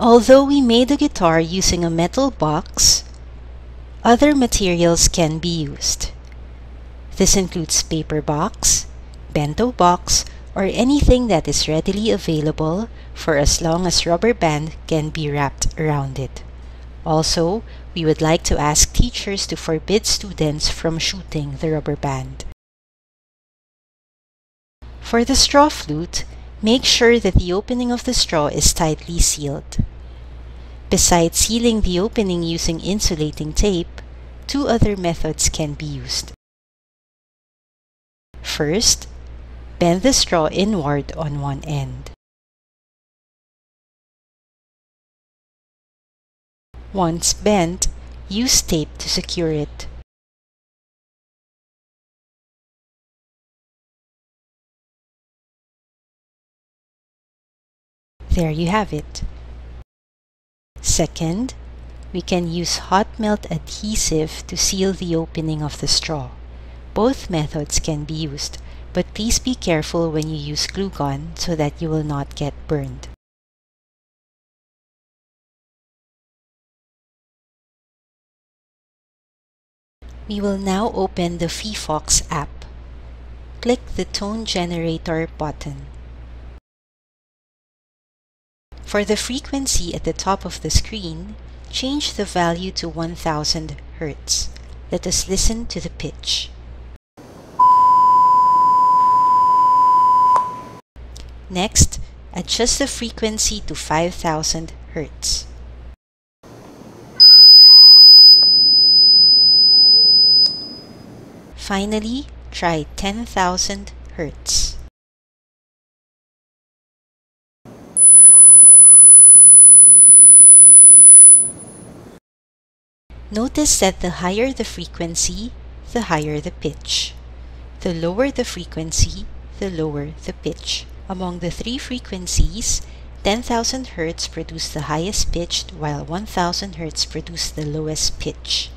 Although we made the guitar using a metal box, other materials can be used. This includes paper box, bento box, or anything that is readily available for as long as rubber band can be wrapped around it. Also, we would like to ask teachers to forbid students from shooting the rubber band. For the straw flute, make sure that the opening of the straw is tightly sealed. Besides sealing the opening using insulating tape, two other methods can be used. First, bend the straw inward on one end. Once bent, use tape to secure it. There you have it. Second, we can use hot melt adhesive to seal the opening of the straw. Both methods can be used, but please be careful when you use glue gun so that you will not get burned. We will now open the VFox app. Click the Tone Generator button. For the frequency at the top of the screen, change the value to 1000 Hz. Let us listen to the pitch. Next, adjust the frequency to 5000 Hz. Finally, try 10,000 Hz. Notice that the higher the frequency, the higher the pitch. The lower the frequency, the lower the pitch. Among the three frequencies, 10,000 Hz produced the highest pitch while 1000 Hz produced the lowest pitch.